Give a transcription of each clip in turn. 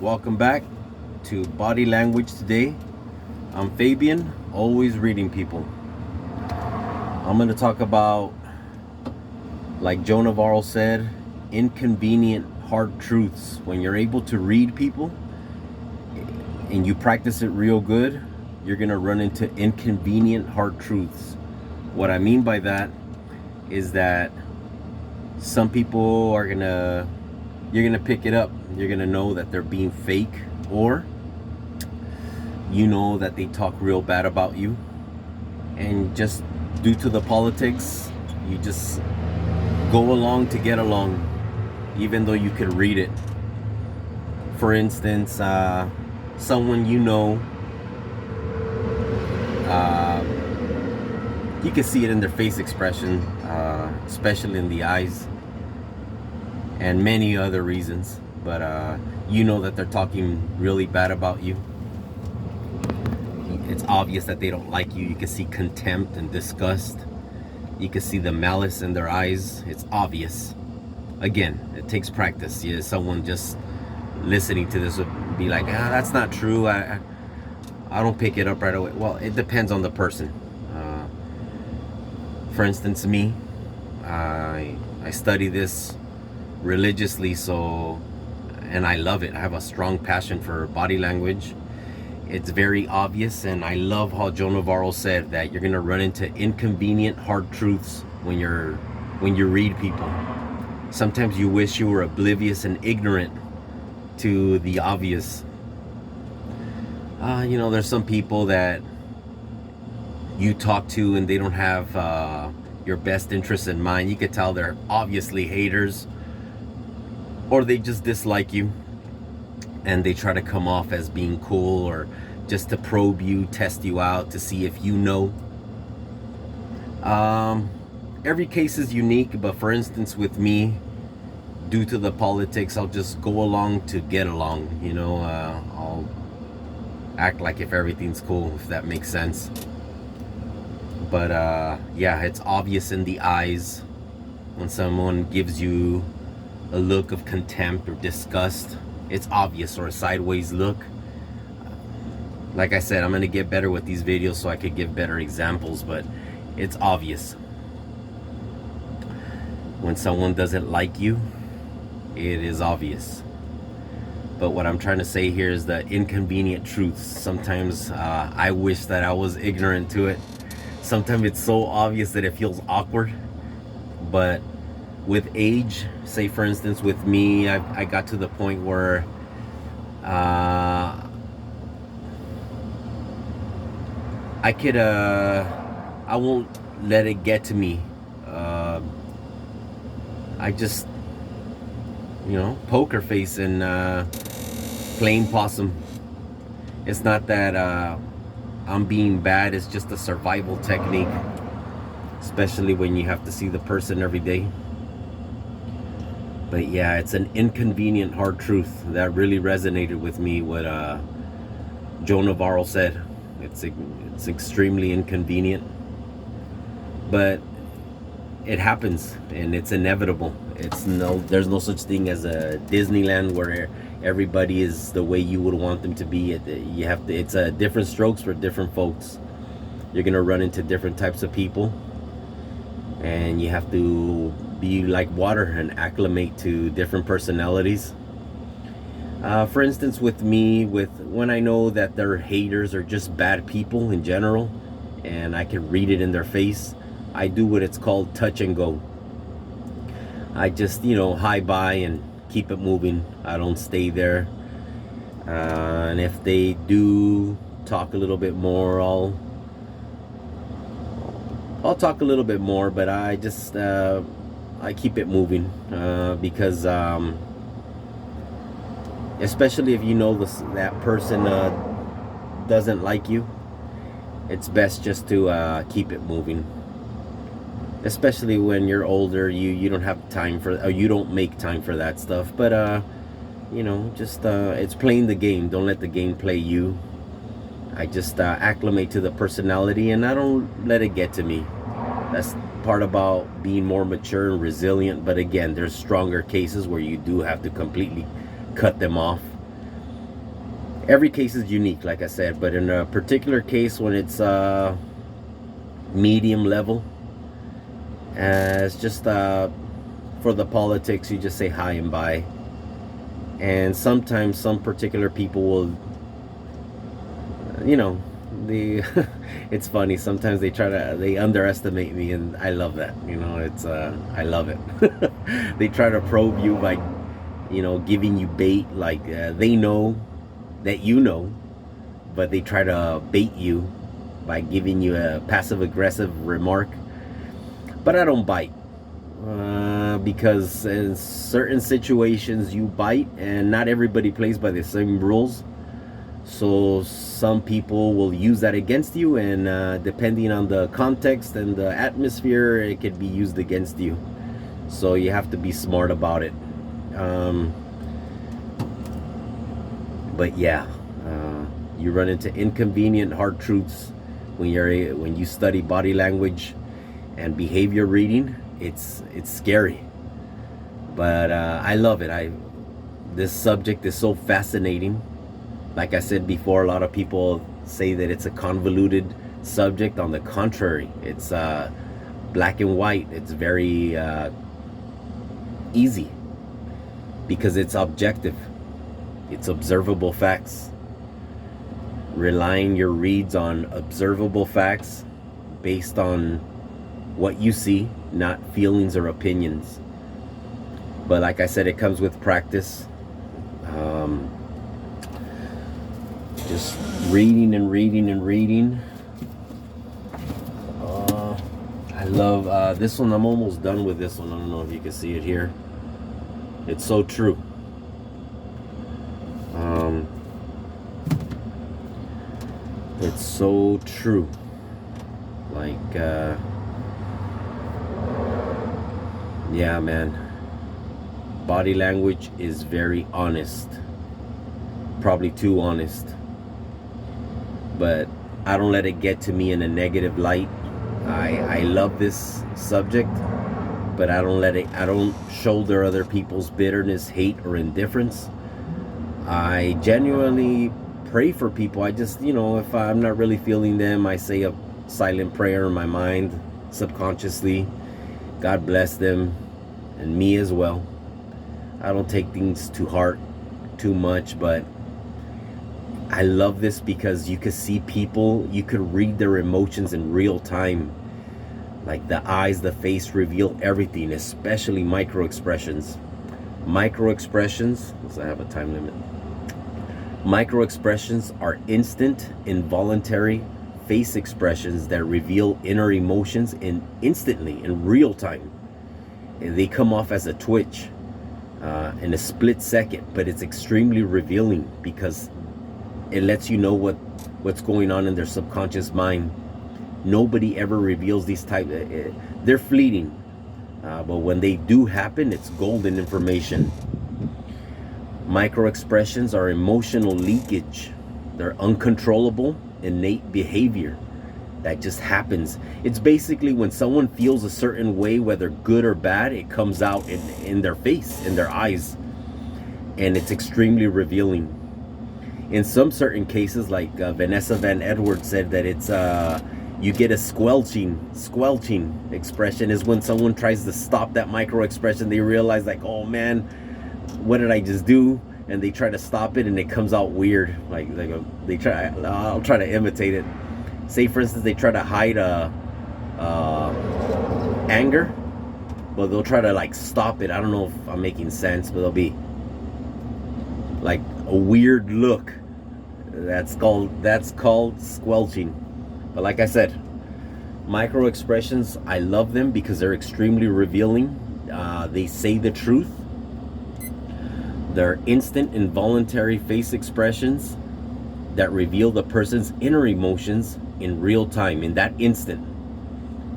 welcome back to Body Language Today. I'm Fabian, always reading people. I'm going to talk about, like Joan of Arc said, inconvenient hard truths. When you're able to read people and you practice it real good, you're going to run into inconvenient hard truths. What I mean by that is that some people are you're gonna pick it up. You're gonna know that they're being fake, or you know that they talk real bad about you, and just due to the politics, you just go along to get along, even though you could read it. For instance, someone you know, you can see it in their face expression, especially in the eyes, and many other reasons, but you know that they're talking really bad about you. It's obvious that they don't like you. You can see contempt and disgust. You can see the malice in their eyes. It's obvious. Again, it takes practice. Yeah, someone just listening to this would be like, that's not true. I don't pick it up right away. Well, it depends on the person. For instance, me, I study this religiously, and I love it. I have a strong passion for body language. It's very obvious, and I love how Joan of Arc said that you're gonna run into inconvenient hard truths when you read people. Sometimes you wish you were oblivious and ignorant to the obvious. There's some people that you talk to and they don't have your best interests in mind. You could tell they're obviously haters, or they just dislike you, and they try to come off as being cool, or just to probe you, test you out to see if you know. Every case is unique, but for instance with me, due to the politics, I'll just go along to get along. I'll act like if everything's cool, if that makes sense. But yeah, it's obvious in the eyes when someone gives you a look of contempt or disgust. It's obvious, or a sideways look. Like I said, I'm gonna get better with these videos so I could give better examples, but it's obvious. When someone doesn't like you, it is obvious. But what I'm trying to say here is the inconvenient truths. Sometimes I wish that I was ignorant to it. Sometimes it's so obvious that it feels awkward. But with age, say for instance with me, I got to the point where I won't let it get to me. I just, poker face and plain possum. It's not that I'm being bad, it's just a survival technique, especially when you have to see the person every day. But yeah, it's an inconvenient hard truth that really resonated with me, what Joan of Arc said. It's extremely inconvenient, but it happens, and it's inevitable. There's no such thing as a Disneyland where everybody is the way you would want them to be. It's different strokes for different folks. You're gonna run into different types of people, and you have to be like water and acclimate to different personalities. For instance with me, when I know that they're haters or just bad people in general, and I can read it in their face, I do what it's called touch and go. I just hi bye and keep it moving. I don't stay there, and if they do talk a little bit more, I'll talk a little bit more, but I just I keep it moving, because especially if you know that person doesn't like you, it's best just to keep it moving. Especially when you're older, you don't have time for, or you don't make time for that stuff. But just it's playing the game. Don't let the game play you. I just acclimate to the personality, and I don't let it get to me. That's part about being more mature and resilient. But again, there's stronger cases where you do have to completely cut them off. Every case is unique, like I said, but in a particular case, when it's medium level, it's just for the politics, you just say hi and bye. And sometimes some particular people will, you know, the it's funny, sometimes they underestimate me, and I love that, you know. It's I love it. They try to probe you by, you know, giving you bait, like they know that you know, but they try to bait you by giving you a passive aggressive remark. But I don't bite, because in certain situations you bite, and not everybody plays by the same rules. So some people will use that against you, and depending on the context and the atmosphere, it could be used against you. So you have to be smart about it. But yeah, you run into inconvenient hard truths when you study body language and behavior reading. It's scary, but I love it. This subject is so fascinating. Like I said before, a lot of people say that it's a convoluted subject. On the contrary, it's black and white. It's very easy because it's objective. It's observable facts. Relying your reads on observable facts based on what you see, not feelings or opinions. But like I said, it comes with practice. Just reading and reading and reading. I love this one. I'm almost done with this one. I don't know if you can see it here. It's so true. It's so true. Like, yeah, man. Body language is very honest. Probably too honest. But I don't let it get to me in a negative light. I love this subject, but I don't shoulder other people's bitterness, hate, or indifference. I genuinely pray for people. I just, you know, if I'm not really feeling them, I say a silent prayer in my mind, subconsciously. God bless them, and me as well. I don't take things to heart too much, but I love this because you could see people, you could read their emotions in real time. Like the eyes, the face reveal everything, especially micro expressions. Micro expressions, does I have a time limit? Micro expressions are instant, involuntary face expressions that reveal inner emotions instantly, in real time. And they come off as a twitch in a split second, but it's extremely revealing because it lets you know what's going on in their subconscious mind. Nobody ever reveals these they're fleeting, but when they do happen, it's golden information. Micro expressions are emotional leakage. They're uncontrollable, innate behavior that just happens. It's basically when someone feels a certain way, whether good or bad, it comes out in their face, in their eyes, and it's extremely revealing. In some certain cases, like Vanessa Van Edwards said, that it's you get a squelching expression is when someone tries to stop that micro expression. They realize, like, oh man, what did I just do? And they try to stop it, and it comes out weird. I'll try to imitate it. Say, for instance, they try to hide anger, but they'll try to like stop it. I don't know if I'm making sense, but they'll be like a weird look. That's called squelching. But like I said, micro expressions, I love them because they're extremely revealing. They say the truth. They're instant, involuntary face expressions that reveal the person's inner emotions in real time, in that instant.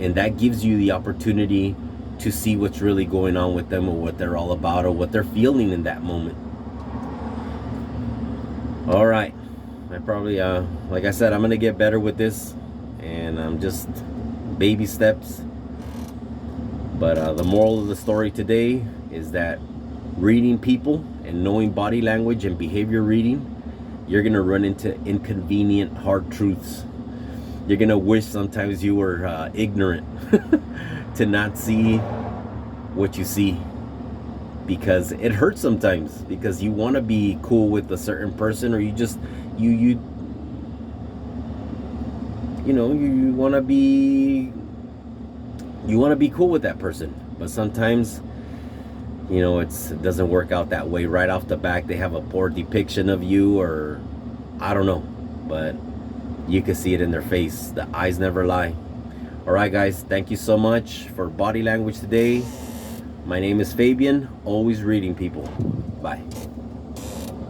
And that gives you the opportunity to see what's really going on with them, or what they're all about, or what they're feeling in that moment. All right. I probably, like I said, I'm going to get better with this, and I'm just baby steps. But the moral of the story today is that reading people and knowing body language and behavior reading, you're gonna run into inconvenient hard truths. You're gonna wish sometimes you were ignorant to not see what you see, because it hurts sometimes, because you want to be cool with a certain person, or you just you know, you want to be cool with that person, but sometimes, you know, it doesn't work out that way right off the back. They have a poor depiction of you, or I don't know, but you can see it in their face. The eyes never lie. All right, guys, thank you so much for body language today. My name is Fabian, always reading people. Bye.